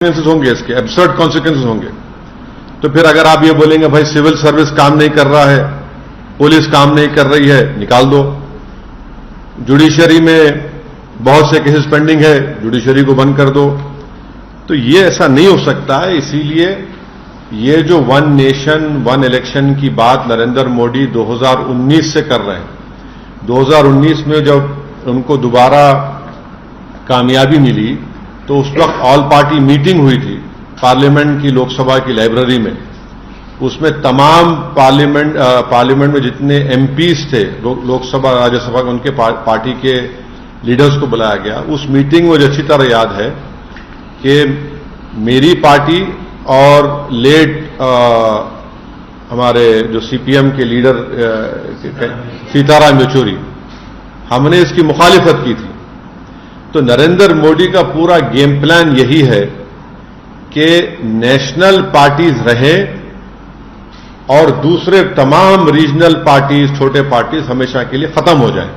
होंगे, इसके absurd consequences होंगे। तो फिर अगर आप ये बोलेंगे भाई सिविल सर्विस काम नहीं कर रहा है, पुलिस काम नहीं कर रही है, निकाल दो। जुडिशरी में बहुत से केसेस पेंडिंग है, जुडिशरी को बंद कर दो। तो ये ऐसा नहीं हो सकता है। इसीलिए ये जो वन नेशन वन इलेक्शन की बात नरेंद्र मोदी 2019 से कर रहे हैं, 2019 में जब उनको दोबारा कामयाबी मिली तो उस वक्त ऑल पार्टी मीटिंग हुई थी पार्लियामेंट की, लोकसभा की लाइब्रेरी में। उसमें तमाम पार्लियामेंट में जितने एमपीज थे, लोकसभा राज्यसभा के, उनके पार्टी के लीडर्स को बुलाया गया। उस मीटिंग में मुझे अच्छी तरह याद है कि मेरी पार्टी और लेट हमारे जो सीपीएम के लीडर सीताराम येचुरी, हमने इसकी मुखालिफत की थी। तो नरेंद्र मोदी का पूरा गेम प्लान यही है कि नेशनल पार्टीज रहे और दूसरे तमाम रीजनल पार्टीज, छोटे पार्टीज हमेशा के लिए खत्म हो जाएं।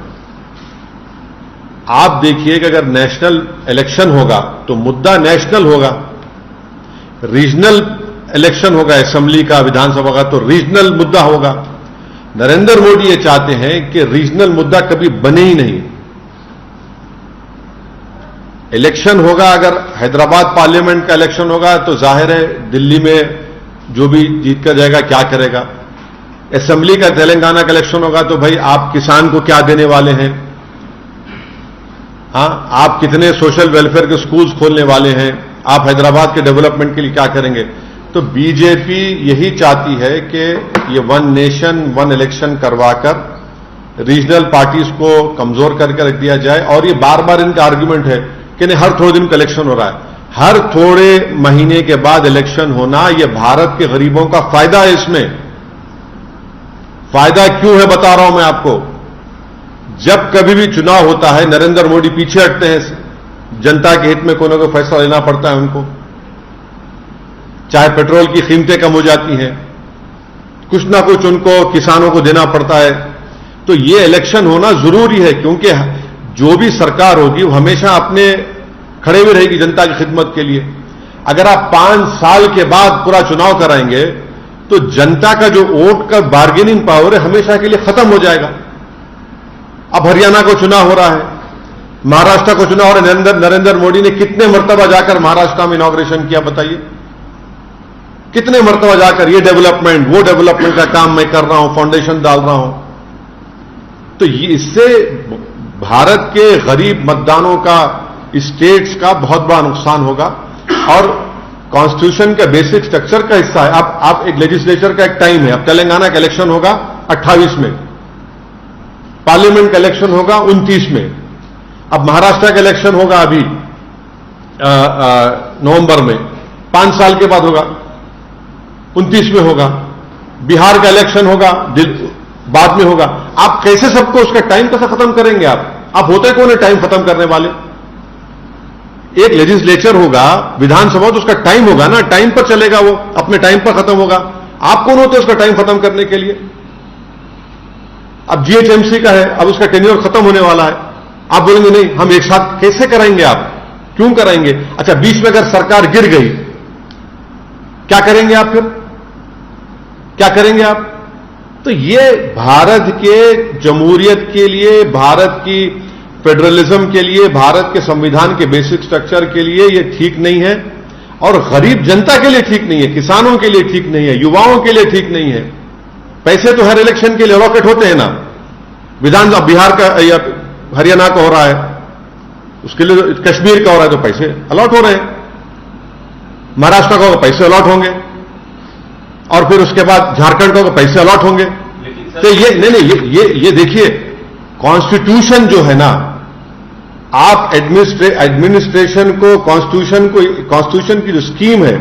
आप देखिए कि अगर नेशनल इलेक्शन होगा तो मुद्दा नेशनल होगा, रीजनल इलेक्शन होगा असेंबली का, विधानसभा का, तो रीजनल मुद्दा होगा। नरेंद्र मोदी ये चाहते हैं कि रीजनल मुद्दा कभी बने ही नहीं। इलेक्शन होगा, अगर हैदराबाद पार्लियामेंट का इलेक्शन होगा तो जाहिर है दिल्ली में जो भी जीत कर जाएगा क्या करेगा। असेंबली का तेलंगाना का इलेक्शन होगा तो भाई आप किसान को क्या देने वाले हैं, हां, आप कितने सोशल वेलफेयर के स्कूल्स खोलने वाले हैं, आप हैदराबाद के डेवलपमेंट के लिए क्या करेंगे। तो बीजेपी यही चाहती है कि ये वन नेशन वन इलेक्शन करवाकर रीजनल पार्टीज को कमजोर करके रख दिया जाए। और ये बार बार इनका आर्ग्यूमेंट है कि नहीं, हर थोड़े दिन का इलेक्शन हो रहा है, हर थोड़े महीने के बाद इलेक्शन होना, यह भारत के गरीबों का फायदा है। इसमें फायदा क्यों है बता रहा हूं मैं आपको। जब कभी भी चुनाव होता है नरेंद्र मोदी पीछे हटते हैं, जनता के हित में कोई ना कोई फैसला लेना पड़ता है उनको। चाहे पेट्रोल की कीमतें कम हो जाती हैं, कुछ ना कुछ उनको किसानों को देना पड़ता है। तो ये इलेक्शन होना जरूरी है, क्योंकि जो भी सरकार होगी वो हमेशा अपने खड़े हुए रहेगी जनता की खिदमत के लिए। अगर आप 5 साल के बाद पूरा चुनाव कराएंगे तो जनता का जो वोट का बार्गेनिंग पावर है हमेशा के लिए खत्म हो जाएगा। अब हरियाणा को चुनाव हो रहा है, महाराष्ट्र को चुनाव हो रहा है। नरेंद्र मोदी ने कितने मर्तबा जाकर महाराष्ट्र में इनॉग्रेशन किया बताइए, कितने मर्तबा जाकर ये डेवलपमेंट वो डेवलपमेंट का काम मैं कर रहा हूं, फाउंडेशन डाल रहा हूं। तो इससे भारत के गरीब मतदानों का, स्टेट्स का बहुत बड़ा नुकसान होगा और कॉन्स्टिट्यूशन का बेसिक स्ट्रक्चर का हिस्सा है। आप एक लेजिस्लेचर का एक टाइम है। अब तेलंगाना का इलेक्शन होगा 28 में, पार्लियामेंट का इलेक्शन होगा 29 में, अब महाराष्ट्र का इलेक्शन होगा अभी नवंबर में, 5 साल के बाद होगा, 29 में होगा। बिहार का इलेक्शन होगा बाद में होगा। आप कैसे सबको उसका टाइम कैसे खत्म करेंगे। आप होते कौन है टाइम खत्म करने वाले। एक लेजिस्लेचर होगा, विधानसभा, तो उसका टाइम होगा ना, टाइम पर चलेगा, वो अपने टाइम पर खत्म होगा। आप कौन होते उसका टाइम खत्म करने के लिए। अब जीएचएमसी का है, अब उसका टेन्योर खत्म होने वाला है। आप बोलेंगे नहीं हम एक साथ कैसे कराएंगे, आप क्यों कराएंगे। अच्छा, बीच में अगर सरकार गिर गई क्या करेंगे आप, फिर क्या करेंगे आप। तो ये भारत के जमहूरियत के लिए, भारत की फेडरलिज्म के लिए, भारत के संविधान के बेसिक स्ट्रक्चर के लिए ये ठीक नहीं है और गरीब जनता के लिए ठीक नहीं है, किसानों के लिए ठीक नहीं है, युवाओं के लिए ठीक नहीं है। पैसे तो हर इलेक्शन के लिए अलॉकेट होते हैं ना, विधानसभा बिहार का या हरियाणा का हो रहा है, उसके लिए कश्मीर का हो रहा है तो पैसे अलॉट हो रहे हैं, महाराष्ट्र का पैसे अलॉट होंगे और फिर उसके बाद झारखंड को पैसे अलॉट होंगे। तो ये नहीं, ये देखिए कॉन्स्टिट्यूशन जो है ना, आप एडमिनिस्ट्रेशन को, कॉन्स्टिट्यूशन की जो स्कीम है,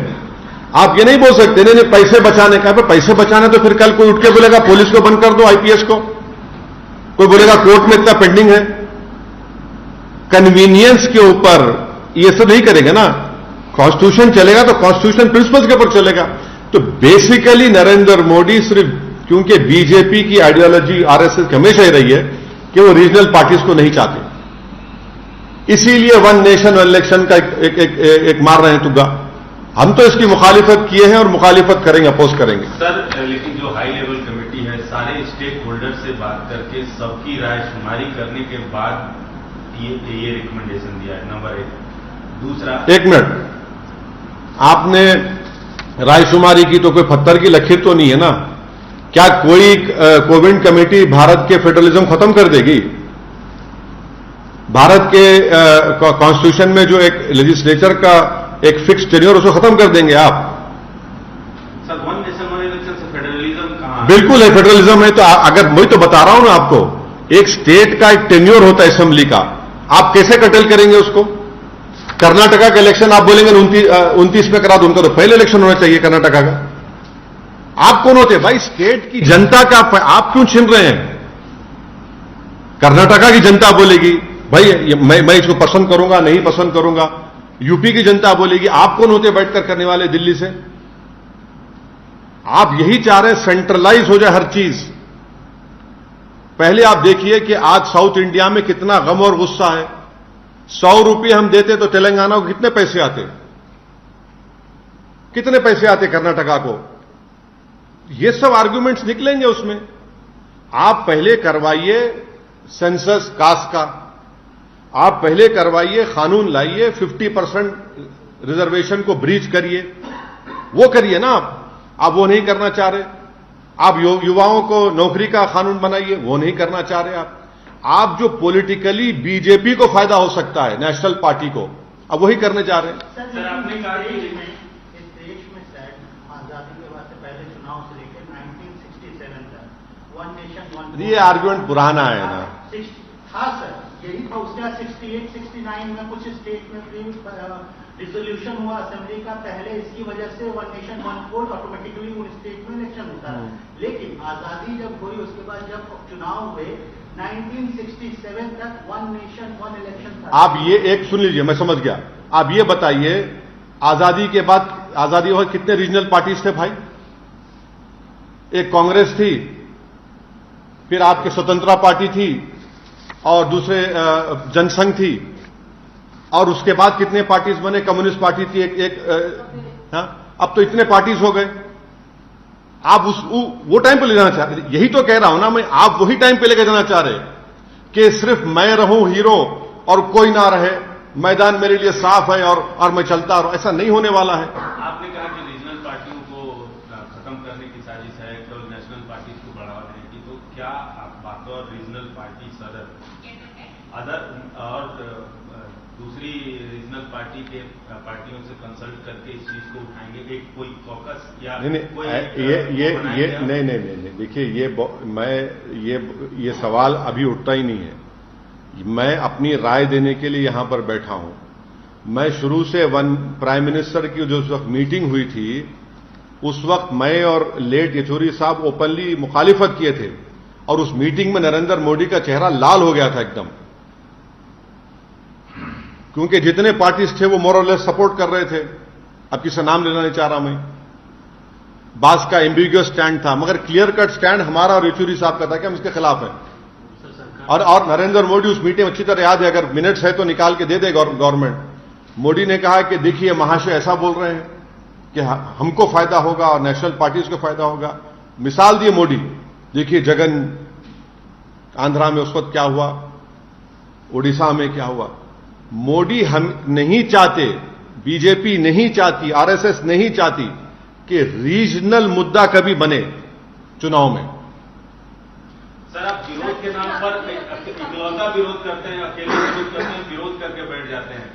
आप ये नहीं बोल सकते नहीं पैसे बचाने का। पैसे बचाने तो फिर कल कोई उठ के बोलेगा पुलिस को बंद कर दो, आईपीएस को, कोई बोलेगा कोर्ट में इतना पेंडिंग है। कन्वीनियंस के ऊपर ये सब नहीं करेंगे ना। कॉन्स्टिट्यूशन चलेगा तो कॉन्स्टिट्यूशन प्रिंसिपल्स के ऊपर चलेगा। तो बेसिकली नरेंद्र मोदी सिर्फ, क्योंकि बीजेपी की आइडियोलॉजी आरएसएस की हमेशा ही रही है कि वो रीजनल पार्टीज को नहीं चाहते, इसीलिए वन नेशन वन इलेक्शन का एक मार रहे हैं तुग्गा। हम तो इसकी मुखालिफत किए हैं और मुखालिफत करेंगे, अपोज करेंगे। सर, लेकिन जो हाई लेवल कमेटी है सारे स्टेक होल्डर से बात करके सबकी राय शुमारी करने के बाद ये रिकमेंडेशन दिया है, नंबर 1। दूसरा, 1 मिनट, आपने रायशुमारी की तो कोई पत्थर की लकीर तो नहीं है ना? क्या कोई कोविड कमेटी भारत के फेडरलिज्म खत्म कर देगी? भारत के कॉन्स्टिट्यूशन में जो एक लेजिस्लेचर का एक फिक्स टेन्योर, उसको खत्म कर देंगे आप? Sir, one nation one election से फेडरलिज्म कहां? बिल्कुल है, फेडरलिज्म है। तो अगर मैं तो बता रहा हूं ना आपको, एक स्टेट का एक टेन्योर होता है असेंबली का, आप कैसे कटल करेंगे उसको? कर्नाटका का इलेक्शन आप बोलेंगे 29 में करा दो, उनका तो पहले इलेक्शन होना चाहिए कर्नाटका का। आप कौन होते भाई? स्टेट की जनता का आप क्यों छीन रहे हैं? कर्नाटका की जनता बोलेगी भाई मैं इसको पसंद करूंगा, नहीं पसंद करूंगा। यूपी की जनता बोलेगी। आप कौन होते बैठकर करने वाले दिल्ली से? आप यही चाह रहे हैं सेंट्रलाइज हो जाए हर चीज। पहले आप देखिए कि आज साउथ इंडिया में कितना गम और गुस्सा है। 100 रुपये हम देते तो तेलंगाना को कितने पैसे आते? कितने पैसे आते कर्नाटका को? ये सब आर्गुमेंट्स निकलेंगे उसमें। आप पहले करवाइए सेंसस कास्ट का, आप पहले करवाइए, कानून लाइए, 50% रिजर्वेशन को ब्रीच करिए, वो करिए ना आप वो नहीं करना चाह रहे। आप युवाओं को नौकरी का कानून बनाइए, वो नहीं करना चाह रहे आप जो पॉलिटिकली बीजेपी को फायदा हो सकता है, नेशनल पार्टी को, अब वही करने जा रहे हैं। सर, आपने कहा कि इस देश में शायद आजादी के बाद से पहले चुनाव से लेकर 1967 तक वन नेशन वन, ये आर्गुमेंट पुराना है ना। हाँ सर, यही था। उसके बाद 68-69 में कुछ स्टेट में डिसोल्यूशन हुआ असेंबली का, पहले इसकी वजह से one nation one vote automatically उन स्टेट में इलेक्शन होता है। लेकिन आजादी जब हुई उसके बाद जब चुनाव हुए 1967 तक वन नेशन वन इलेक्शन था। आप ये एक सुन लीजिए, मैं समझ गया। आप ये बताइए, आजादी के बाद, आजादी और कितने रीजनल पार्टीज थे भाई? एक कांग्रेस थी, फिर आपकी स्वतंत्रता पार्टी थी, और दूसरे जनसंघ थी, और उसके बाद कितने पार्टीज बने? कम्युनिस्ट पार्टी थी हाँ, अब तो इतने पार्टीज हो गए। आप वो टाइम पे ले जाना चाह रहे, यही तो कह रहा हूं ना मैं। आप वही टाइम पे लेकर जाना चाह रहे कि सिर्फ मैं रहूं हीरो और कोई ना रहे, मैदान मेरे लिए साफ है और मैं चलता रहूं। ऐसा नहीं होने वाला है। आपने कहा कि रीजनल पार्टियों को खत्म करने की साजिश है, केवल नेशनल पार्टीज को बढ़ावा देने की। तो क्या आप बतौर रीजनल पार्टी सदर और दूसरी रीजनल पार्टी के पार्टियों से कंसल्ट करके इस चीज को उठाएंगे? एक कोई फोकस या नहीं देखिए, ये सवाल अभी उठता ही नहीं है। मैं अपनी राय देने के लिए यहां पर बैठा हूं। मैं शुरू से प्राइम मिनिस्टर की जो उस वक्त मीटिंग हुई थी, उस वक्त मैं और लेट येचुरी साहब ओपनली मुखालिफत किए थे, और उस मीटिंग में नरेंद्र मोदी का चेहरा लाल हो गया था एकदम, क्योंकि जितने पार्टीज थे वो मोरलेस सपोर्ट कर रहे थे। अब किसी नाम लेना नहीं चाह रहा मैं। बास का एम्बिग्यूअस स्टैंड था, मगर क्लियर कट स्टैंड हमारा और येचुरी साहब का था कि हम इसके खिलाफ हैं। और नरेंद्र मोदी उस मीटिंग अच्छी तरह याद है, अगर मिनट्स है तो निकाल के दे दे गवर्नमेंट। मोदी ने कहा कि देखिए महाशय ऐसा बोल रहे हैं कि हमको फायदा होगा और नेशनल पार्टीज को फायदा होगा। मिसाल दिए मोदी, देखिए जगन आंध्रा में उस वक्त क्या हुआ, उड़ीसा में क्या हुआ। मोदी हम नहीं चाहते, बीजेपी नहीं चाहती, आरएसएस नहीं चाहती कि रीजनल मुद्दा कभी बने चुनाव में। सर, आप विरोध के नाम पर इकलौता विरोध करते हैं, अकेले विरोध करते हैं, विरोध करके बैठ जाते हैं।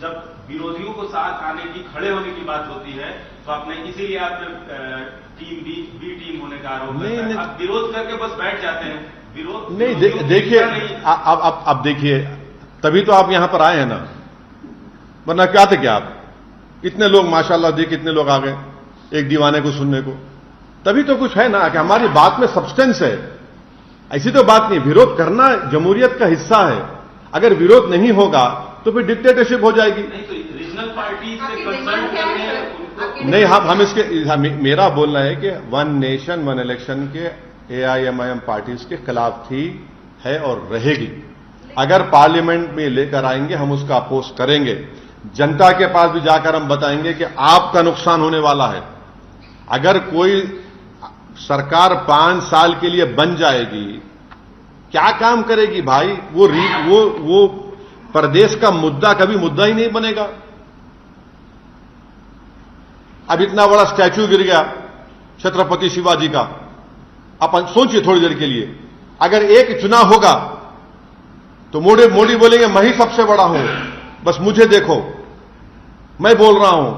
जब विरोधियों को साथ आने की, खड़े होने की बात होती है तो आपने, इसीलिए आप टीम बी टीम होने का आरोप करते हैं। आप विरोध करके बस बैठ जाते हैं। विरोध नहीं, देखिए अब देखिए, तभी तो आप यहां पर आए हैं ना, वरना क्या थे क्या आप? इतने लोग माशाल्लाह देखिए, कितने लोग आ गए एक दीवाने को सुनने को। तभी तो कुछ है ना कि हमारी बात में सब्सटेंस है। ऐसी तो बात नहीं। विरोध करना जमहूरियत का हिस्सा है। अगर विरोध नहीं होगा तो फिर डिक्टेटरशिप हो जाएगी। नहीं तो रीजनल पार्टी से कंसल्ट करके नहीं, हम इसके, मेरा बोलना है कि वन नेशन वन इलेक्शन के AIMIM पार्टीज के खिलाफ थी, है और रहेगी। अगर पार्लियामेंट में लेकर आएंगे हम उसका अपोज करेंगे। जनता के पास भी जाकर हम बताएंगे कि आपका नुकसान होने वाला है। अगर कोई सरकार 5 साल के लिए बन जाएगी, क्या काम करेगी भाई? वो प्रदेश का मुद्दा कभी मुद्दा ही नहीं बनेगा। अब इतना बड़ा स्टैच्यू गिर गया छत्रपति शिवाजी का, अपन सोचिए थोड़ी देर के लिए, अगर एक चुनाव होगा तो मोदी बोलेंगे मैं ही सबसे बड़ा हूं, बस मुझे देखो, मैं बोल रहा हूं।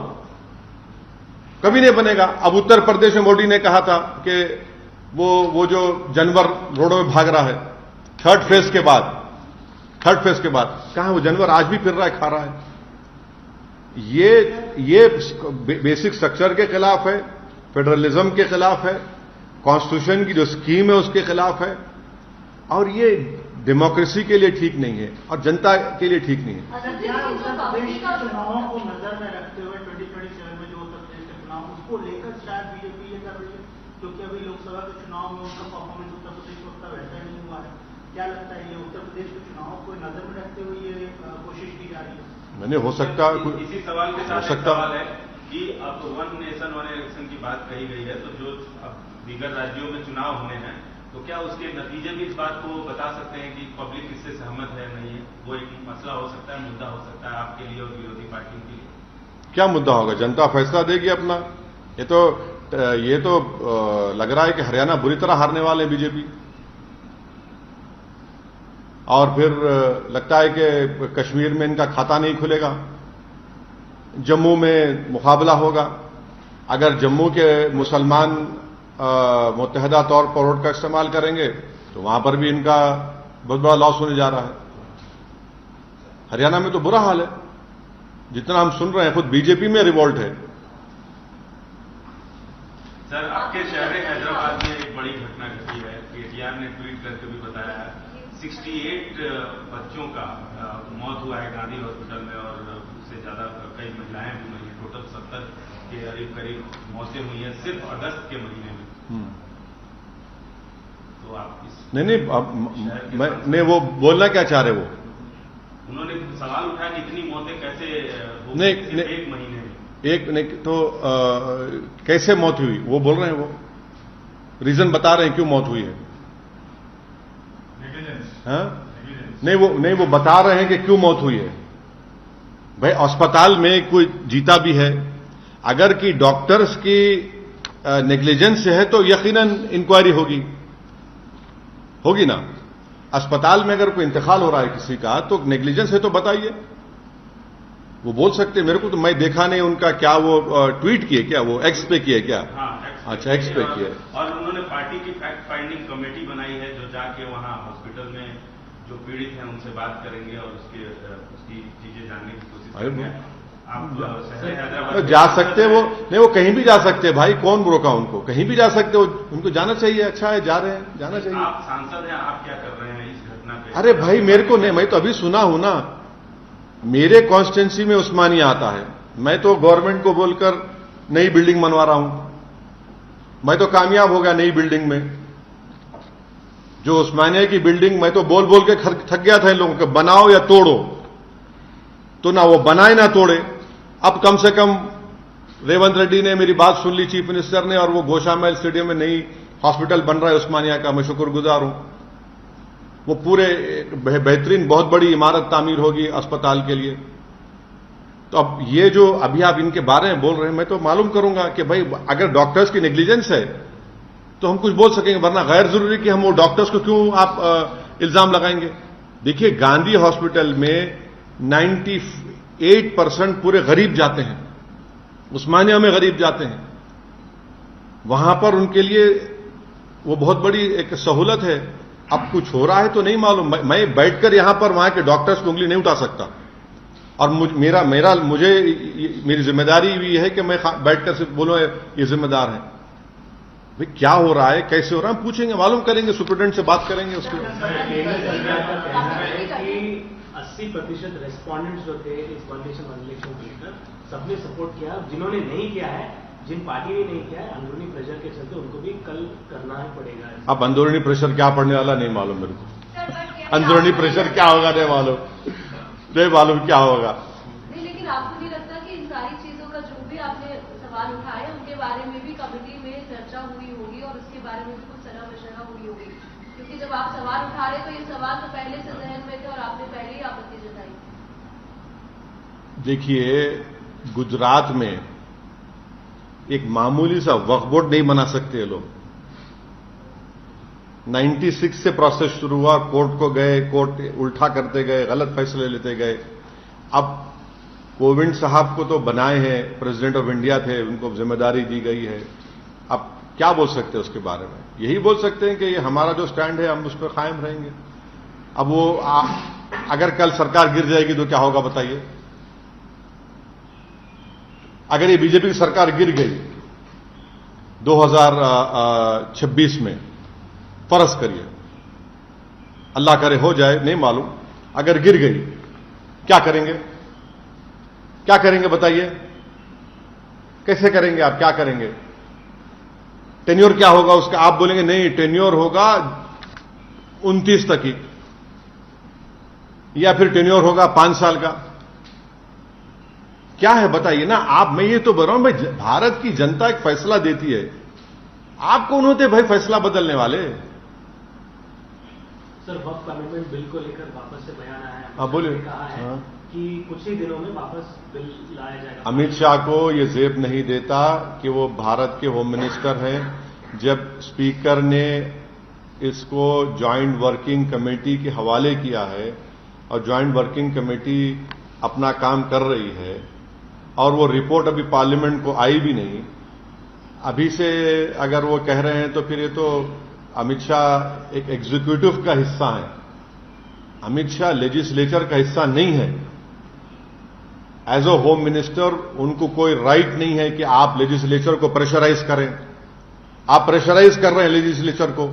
कभी नहीं बनेगा। अब उत्तर प्रदेश में मोदी ने कहा था कि वो जो जानवर रोडों में भाग रहा है, थर्ड फेज के बाद कहां वो जानवर आज भी फिर रहा है, खा रहा है। ये बेसिक स्ट्रक्चर के खिलाफ है, फेडरलिज्म के खिलाफ है, कॉन्स्टिट्यूशन की जो स्कीम है उसके खिलाफ है, और ये डेमोक्रेसी के लिए ठीक नहीं है और जनता के लिए ठीक नहीं है। चुनावों को नजर में रखते हुए 2027 में जो उत्तर प्रदेश के चुनाव उसको लेकर शायद बीजेपी ये कर रही है, क्योंकि अभी लोकसभा के चुनाव में उनका परफॉर्मेंस उत्तर प्रदेश में उतना वैसा ही नहीं हुआ है। क्या लगता है ये उत्तर प्रदेश के चुनाव को नजर में रखते हुए ये कोशिश की जा रही है? मैंने हो सकता इसी सवाल के साथ एक सवाल है कि अब वन नेशन वन इलेक्शन की बात कही गई है, तो जो अब दीगर राज्यों में चुनाव होने हैं तो क्या उसके नतीजे भी इस बात को बता सकते हैं कि पब्लिक इससे सहमत है नहीं है? वो एक मसला हो सकता है, मुद्दा हो सकता है आपके लिए और विरोधी पार्टियों के लिए। क्या मुद्दा होगा? जनता फैसला देगी अपना। ये तो लग रहा है कि हरियाणा बुरी तरह हारने वाले हैं बीजेपी, और फिर लगता है कि कश्मीर में इनका खाता नहीं खुलेगा। जम्मू में मुकाबला होगा। अगर जम्मू के मुसलमान मुत्तहदा तौर पर वोट का इस्तेमाल करेंगे तो वहां पर भी इनका बहुत बड़ा लॉस होने जा रहा है। हरियाणा में तो बुरा हाल है, जितना हम सुन रहे हैं, खुद बीजेपी में रिवोल्ट है। सर, आपके शहर हैदराबाद में एक बड़ी घटना घटी है। केटीआर ने ट्वीट करके भी बताया है 68 बच्चों का मौत हुआ है गांधी हॉस्पिटल में, और उससे ज्यादा कई महिलाएं भी हुई हैं। टोटल 70 के करीब मौतें हुई हैं सिर्फ अगस्त के महीने में। तो आप इस नहीं वो बोलना क्या चाह रहे? वो उन्होंने सवाल उठाया कि इतनी मौतें कैसे हो नहीं, एक महीने में? एक नहीं तो कैसे मौत हुई वो बोल रहे हैं, वो रीजन बता रहे हैं क्यों मौत हुई है। हाँ? नहीं वो बता रहे हैं कि क्यों मौत हुई है। भाई अस्पताल में कोई जीता भी है, अगर कि डॉक्टर्स की नेग्लिजेंस है तो यकीनन इंक्वायरी होगी ना। अस्पताल में अगर कोई इंतकाल हो रहा है किसी का तो नेग्लिजेंस है तो बताइए। वो बोल सकते, मेरे को तो मैं देखा नहीं उनका, क्या वो ट्वीट किए, क्या वो एक्स पे किए क्या? हाँ, अच्छा, एक्स पे किए। और उन्होंने पार्टी की फैक्ट फाइंडिंग कमेटी बनाई है जो जाके वहां हॉस्पिटल में जो पीड़ित हैं उनसे बात करेंगे और उसकी चीजें जानने की कोशिश करेंगे। आप जा सकते वो नहीं, वो कहीं भी जा सकते भाई, कौन रोका उनको? कहीं भी जा सकते हो, उनको जाना चाहिए। अच्छा है, जा रहे हैं, जाना चाहिए। आप सांसद हैं, आप क्या कर रहे हैं इस घटना पे? अरे भाई मेरे को नहीं, मैं तो अभी सुना हूं ना, मेरे कॉन्स्टिट्यूंसी में उस्मानिया आता है, मैं तो गवर्नमेंट को बोलकर नई बिल्डिंग बनवा रहा हूं। मैं तो कामयाब हो गया नई बिल्डिंग में। जो उस्मानिया की बिल्डिंग मैं तो बोल बोल के थक गया था इन लोगों को, बनाओ या तोड़ो, तो ना वो बनाए ना तोड़े। अब कम से कम रेवंत रेड्डी ने मेरी बात सुन ली, चीफ मिनिस्टर ने, और वो गोशामहल स्टेडियम में नई हॉस्पिटल बन रहा है उस्मानिया का, मैं शुक्रगुजार हूं। वो पूरे बेहतरीन बहुत बड़ी इमारत तामीर होगी अस्पताल के लिए। तो अब ये जो अभी आप इनके बारे में बोल रहे हैं, मैं तो मालूम करूंगा कि भाई अगर डॉक्टर्स की नेग्लिजेंस है तो हम कुछ बोल सकेंगे, वरना गैर जरूरी कि हम वो डॉक्टर्स को क्यों आप इल्जाम लगाएंगे। देखिए गांधी हॉस्पिटल में 98% पूरे गरीब जाते हैं, उस्मानिया में गरीब जाते हैं, वहां पर उनके लिए वो बहुत बड़ी एक सहूलत है। अब कुछ हो रहा है तो नहीं मालूम, मैं बैठकर यहां पर वहां के डॉक्टर्स को उंगली नहीं उठा सकता, और मुझे मेरी जिम्मेदारी भी है कि मैं बैठकर सिर्फ बोलूं ये जिम्मेदार है। भाई क्या हो रहा है, कैसे हो रहा है, हम पूछेंगे, मालूम करेंगे, सुप्रिटेंडेंट से बात करेंगे उसके बाद। 80% रेस्पॉन्डेंट्स जो थे इस वन नेशन वन इलेक्शन को लेकर सबने सपोर्ट किया। जिन्होंने नहीं किया है, जिन पार्टी ने नहीं किया है, अंदरूनी प्रेशर के चलते उनको भी कल करना ही पड़ेगा। अब अंदरूनी प्रेशर क्या पड़ने वाला नहीं मालूम मेरे को, अंदरूनी प्रेशर क्या होगा नहीं मालूम क्या होगा। नहीं, लेकिन आपने सवाल उठाए उनके बारे में भी कमेटी में चर्चा हुई होगी और उसके बारे में भी कुछ सलाह मशवरा हुई होगी, क्योंकि जब आप सवाल उठा रहे तो ये सवाल तो पहले से जहन में थे और आपने पहले ही आपत्ति जताई। देखिए, गुजरात में एक मामूली सा वक्फ बोर्ड नहीं बना सकते ये लोग। 96 से प्रोसेस शुरू हुआ, कोर्ट को गए, कोर्ट उल्टा करते गए, गलत फैसले लेते गए। अब कोविंद साहब को तो बनाए हैं, प्रेसिडेंट ऑफ इंडिया थे, उनको जिम्मेदारी दी गई है। अब क्या बोल सकते हैं उसके बारे में? यही बोल सकते हैं कि ये हमारा जो स्टैंड है हम उस पर कायम रहेंगे। अब वो अगर कल सरकार गिर जाएगी तो क्या होगा बताइए? अगर ये बीजेपी की सरकार गिर गई 2026 में, फर्ज करिए, अल्लाह करे हो जाए, नहीं मालूम, अगर गिर गई क्या करेंगे? क्या करेंगे बताइए? कैसे करेंगे आप? क्या करेंगे? टेन्योर क्या होगा उसका? आप बोलेंगे नहीं, टेन्योर होगा 29 तक ही, या फिर टेन्योर होगा 5 साल का। क्या है बताइए ना आप? मैं ये तो बोल रहा हूं, भाई भारत की जनता एक फैसला देती है, आप कौन होते भाई फैसला बदलने वाले? सर, वक्त कमिटमेंट बिल को लेकर वापस से बयान आया है। हाँ, बोलिए। कहा है कि कुछ ही दिनों में वापस बिल लाया जाएगा। अमित शाह को ये जेब नहीं देता कि वो भारत के होम मिनिस्टर हैं। जब स्पीकर ने इसको ज्वाइंट वर्किंग कमेटी के हवाले किया है और ज्वाइंट वर्किंग कमेटी अपना काम कर रही है और वो रिपोर्ट अभी पार्लियामेंट को आई भी नहीं, अभी से अगर वो कह रहे हैं तो फिर ये तो अमित शाह एक एग्जीक्यूटिव का हिस्सा है। अमित शाह लेजिस्लेचर का हिस्सा नहीं है। एज अ होम मिनिस्टर उनको कोई राइट नहीं है कि आप लेजिस्लेचर को प्रेशराइज करें। आप प्रेशराइज कर रहे हैं लेजिस्लेचर को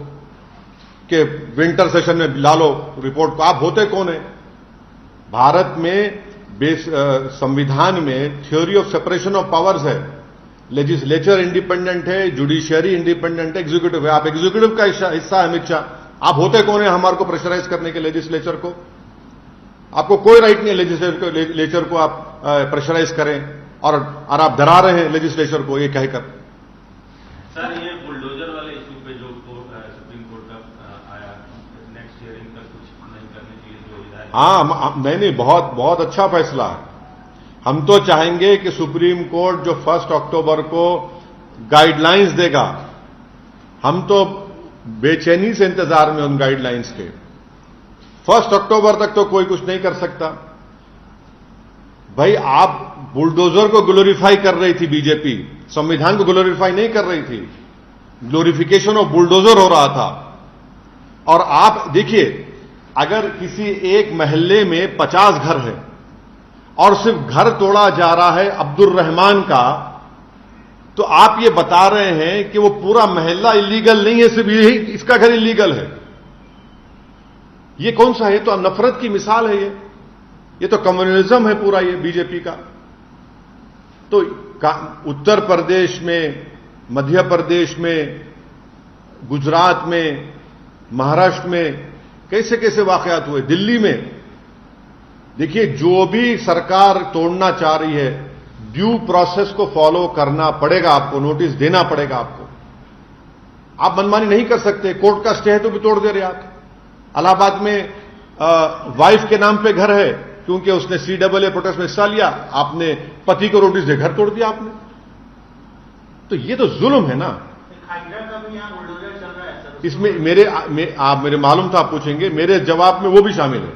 कि विंटर सेशन में ला लो रिपोर्ट को। आप होते कौन है? भारत में संविधान में theory of separation of powers है। लेजिस्लेचर इंडिपेंडेंट है, जुडिशियरी इंडिपेंडेंट है, एग्जीक्यूटिव है। आप एग्जीक्यूटिव का हिस्सा है अमित शाह। आप होते कौन है हमारे को प्रेशराइज करने के लेजिस्लेचर को? आपको कोई राइट नहीं है लेजिस्लेचर को आप प्रेशराइज करें, और आप डरा रहे हैं लेजिस्लेचर को ये कहकर। सर, ये बुलडोजर वाले इशू पे जो सुप्रीम कोर्ट का आया, नेक्स्ट हियरिंग तक कुछ नहीं करने के लिए जो हिदायत। हाँ, नहीं, बहुत बहुत अच्छा फैसला है। हम तो चाहेंगे कि सुप्रीम कोर्ट जो 1 अक्टूबर को गाइडलाइंस देगा, हम तो बेचैनी से इंतजार में उन गाइडलाइंस के। 1 अक्टूबर तक तो कोई कुछ नहीं कर सकता। भाई, आप बुलडोजर को ग्लोरीफाई कर रही थी बीजेपी, संविधान को ग्लोरीफाई नहीं कर रही थी। ग्लोरिफिकेशन ऑफ बुलडोजर हो रहा था। और आप देखिए, अगर किसी एक महल्ले में 50 घर है और सिर्फ घर तोड़ा जा रहा है अब्दुल रहमान का, तो आप ये बता रहे हैं कि वो पूरा मोहल्ला इलीगल नहीं है, सिर्फ यही इसका घर इलीगल है। ये कौन सा है? तो नफरत की मिसाल है ये तो कम्युनलिज्म है पूरा ये बीजेपी का। तो उत्तर प्रदेश में, मध्य प्रदेश में, गुजरात में, महाराष्ट्र में कैसे कैसे वाकयात हुए, दिल्ली में। देखिए, जो भी सरकार तोड़ना चाह रही है, ड्यू प्रोसेस को फॉलो करना पड़ेगा आपको, नोटिस देना पड़ेगा आपको। आप मनमानी नहीं कर सकते। कोर्ट का स्टे है तो भी तोड़ दे रहे आप। इलाहाबाद में वाइफ के नाम पे घर है, क्योंकि उसने CAA प्रोटेस्ट में हिस्सा लिया, आपने पति को नोटिस दे घर तोड़ दिया आपने। तो ये तो जुल्म है ना। हाइड्रा का भी यहाँ बुलडोजर चल रहा है सर। इसमें आप मेरे मालूम था आप पूछेंगे, मेरे जवाब में वो भी शामिल है।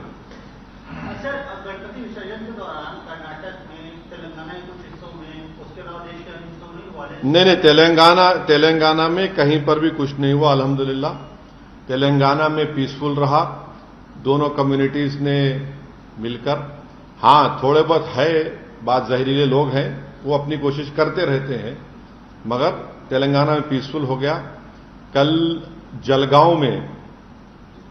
सर, गणपति विसर्जन के दौरान कर्नाटक में, तेलंगाना के कुछ हिस्सों में, उसके अलावा देश के अन्य हिस्सों में वाले नहीं, तेलंगाना में कहीं पर भी कुछ नहीं हुआ अल्हम्दुलिल्लाह। तेलंगाना में पीसफुल रहा, दोनों कम्युनिटीज ने मिलकर। हां, थोड़े बहुत है बात, जहरीले लोग हैं, वो अपनी कोशिश करते रहते हैं, मगर तेलंगाना में पीसफुल हो गया। कल जलगांव में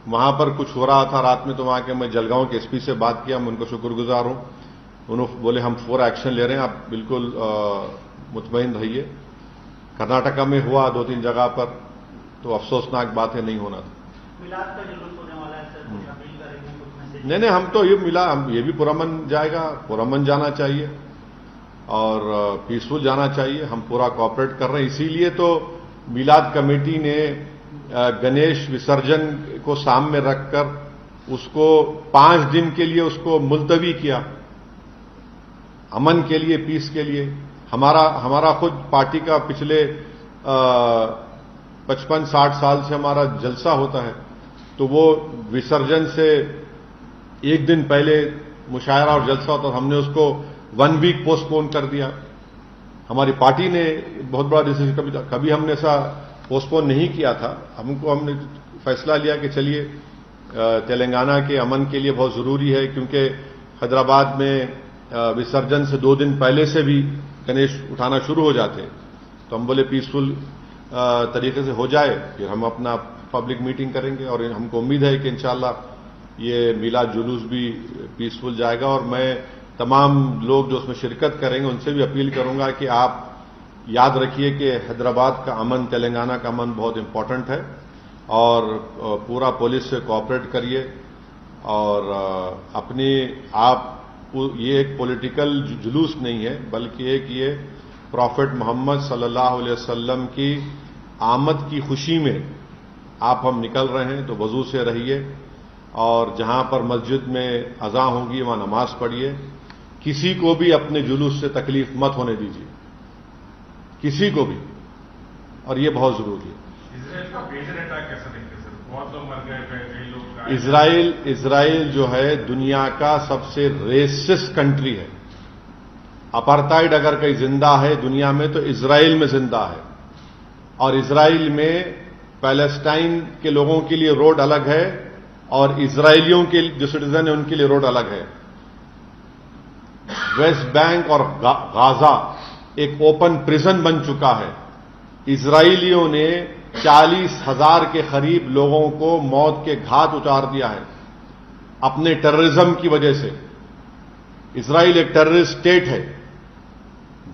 वहां पर कुछ हो रहा था रात में, तो वहां के मैं जलगांव के SP से बात किया, मैं उनको शुक्रगुजार हूं। उन्होंने बोले हम 4 एक्शन ले रहे हैं, आप बिल्कुल मुतमईन रहिए। कर्नाटका में हुआ 2-3 जगह पर, तो अफसोसनाक बात है, नहीं होना था। मिलाद का जुलूस होने वाला है सर, कुछ अपील करेंगे, कुछ मैसेज? नहीं, हम तो ये मिला, ये भी पुरमन जाएगा, पुरमन जाना चाहिए। और पीसफुल जाना चाहिए। हम पूरा कोऑपरेट कर रहे हैं। इसीलिए तो मिलाद कमेटी ने गणेश विसर्जन को सामने रखकर उसको 5 दिन के लिए उसको मुलतवी किया, अमन के लिए, पीस के लिए। हमारा खुद पार्टी का पिछले 55-60 साल से हमारा जलसा होता है, तो वो विसर्जन से एक दिन पहले मुशायरा और जलसा होता, हमने उसको 1 वीक पोस्टपोन कर दिया। हमारी पार्टी ने बहुत बड़ा डिसीजन, कभी हमने ऐसा पोस्टपोन नहीं किया था। हमने फैसला लिया कि चलिए तेलंगाना के अमन के लिए बहुत जरूरी है, क्योंकि हैदराबाद में विसर्जन से 2 दिन पहले से भी गणेश उठाना शुरू हो जाते हैं। तो हम बोले पीसफुल तरीके से हो जाए, फिर हम अपना पब्लिक मीटिंग करेंगे। और हमको उम्मीद है कि इंशाल्लाह ये मिलाद जुलूस भी पीसफुल जाएगा। और मैं तमाम लोग जो उसमें शिरकत करेंगे उनसे भी अपील करूंगा कि आप याद रखिए कि हैदराबाद का अमन, तेलंगाना का अमन बहुत इंपॉर्टेंट है, और पूरा पुलिस से कोऑपरेट करिए। और अपने आप, ये एक पॉलिटिकल जुलूस नहीं है, बल्कि एक ये प्रॉफिट मोहम्मद सल्लल्लाहु अलैहि वसल्लम की आमद की खुशी में आप हम निकल रहे हैं। तो वजू से रहिए, और जहां पर मस्जिद में अज़ां होगी वहां नमाज पढ़िए। किसी को भी अपने जुलूस से तकलीफ मत होने दीजिए, किसी को भी, और ये बहुत जरूरी है। इजराइल का मेजर अटैक कैसा देखते हैं सर? बहुत लोग मर गए, कई लोग। इजराइल जो है दुनिया का सबसे रेसिस्ट कंट्री है। अपार्थाइड अगर कहीं जिंदा है दुनिया में तो इजराइल में जिंदा है। और इजराइल में पैलेस्टाइन के लोगों के लिए रोड अलग है, और इजरायलियों के जो सिटीजन है उनके लिए रोड अलग है। वेस्ट बैंक और गाजा एक ओपन प्रिजन बन चुका है। इजरायलियों ने 40,000 के करीब लोगों को मौत के घाट उतार दिया है अपने टेररिज्म की वजह से। इजराइल एक टेररिस्ट स्टेट है।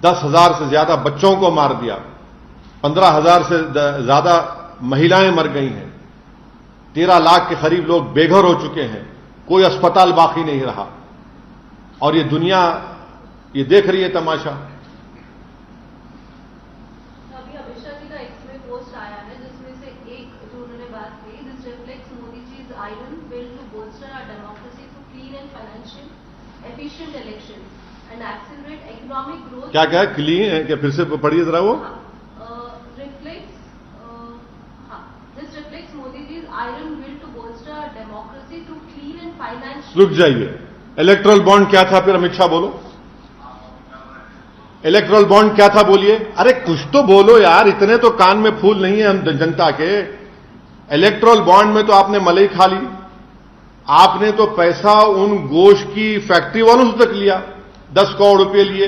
10,000 से ज्यादा बच्चों को मार दिया, 15,000 से ज्यादा महिलाएं मर गई हैं, 13 लाख के करीब लोग बेघर हो चुके हैं, कोई अस्पताल बाकी नहीं रहा। और ये दुनिया ये देख रही है तमाशा। अभी अमित शाह जी का एक्स में पोस्ट आया है जिसमें से एक जो उन्होंने बात की, this reflects Modi ji's iron will to bolster our democracy through clean and financial efficient elections and accelerate economic growth। क्या क्या क्लीन है? क्या फिर से पढ़िए जरा वो। This reflects Modi ji's iron will to bolster our democracy through clean and financial। रुक जाइए, इलेक्ट्रल बॉन्ड क्या था? फिर अमित शाह बोलो, इलेक्ट्रल बॉन्ड क्या था बोलिए। अरे कुछ तो बोलो यार, इतने तो कान में फूल नहीं है हम जनता के। इलेक्ट्रल बॉन्ड में तो आपने मलाई खा ली, आपने तो पैसा उन गोश्त की फैक्ट्री वालों से तक लिया, 10 करोड़ रुपए लिए।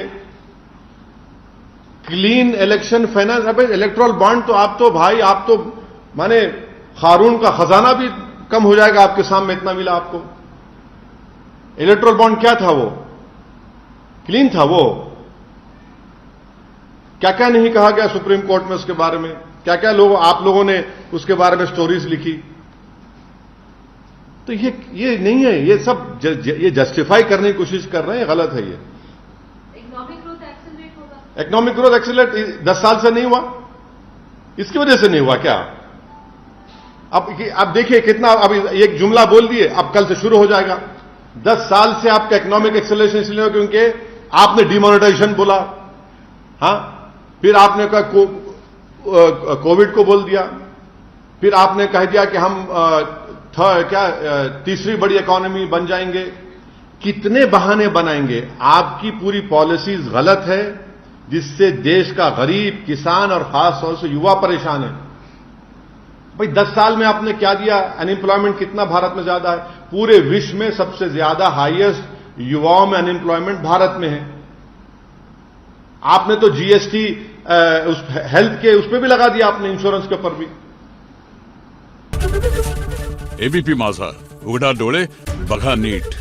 क्लीन इलेक्शन फाइनेंस, अबे इलेक्ट्रल बॉन्ड तो आप तो भाई, आप तो माने खारून का खजाना भी कम हो जाएगा आपके सामने, इतना मिला आपको। इलेक्ट्रल बॉन्ड क्या था? वो क्लीन था। वो क्या क्या नहीं कहा गया सुप्रीम कोर्ट में उसके बारे में, क्या क्या आप लोगों ने उसके बारे में स्टोरीज लिखी। तो ये नहीं है, ये सब ये जस्टिफाई करने की कोशिश कर रहे हैं, गलत है ये। इकोनॉमिक ग्रोथ एक्सेलरेट होगा। इकोनॉमिक ग्रोथ एक्सेलरेट 10 साल से नहीं हुआ, इसकी वजह से नहीं हुआ क्या? अब देखिए कितना, अब एक जुमला बोल दिए, अब कल से शुरू हो जाएगा। 10 साल से आपका इकोनॉमिक एक्सेलरेशन इसलिए हो क्योंकि आपने डिमोनेटाइजेशन बोला, हां, फिर आपने कहा कोविड को बोल दिया, फिर आपने कह दिया कि हम तीसरी बड़ी इकोनॉमी बन जाएंगे। कितने बहाने बनाएंगे? आपकी पूरी पॉलिसीज गलत है, जिससे देश का गरीब, किसान और खास तौर से युवा परेशान है। भाई 10 साल में आपने क्या दिया? अनएम्प्लॉयमेंट कितना भारत में ज्यादा है? पूरे विश्व में सबसे ज्यादा हाईएस्ट युवाओं में अनएम्प्लॉयमेंट भारत में है। आपने तो जीएसटी उस हेल्थ के उस पर भी लगा दिया, आपने इंश्योरेंस के ऊपर भी। एबीपी माझा, उघडा डोळे बघा नीट।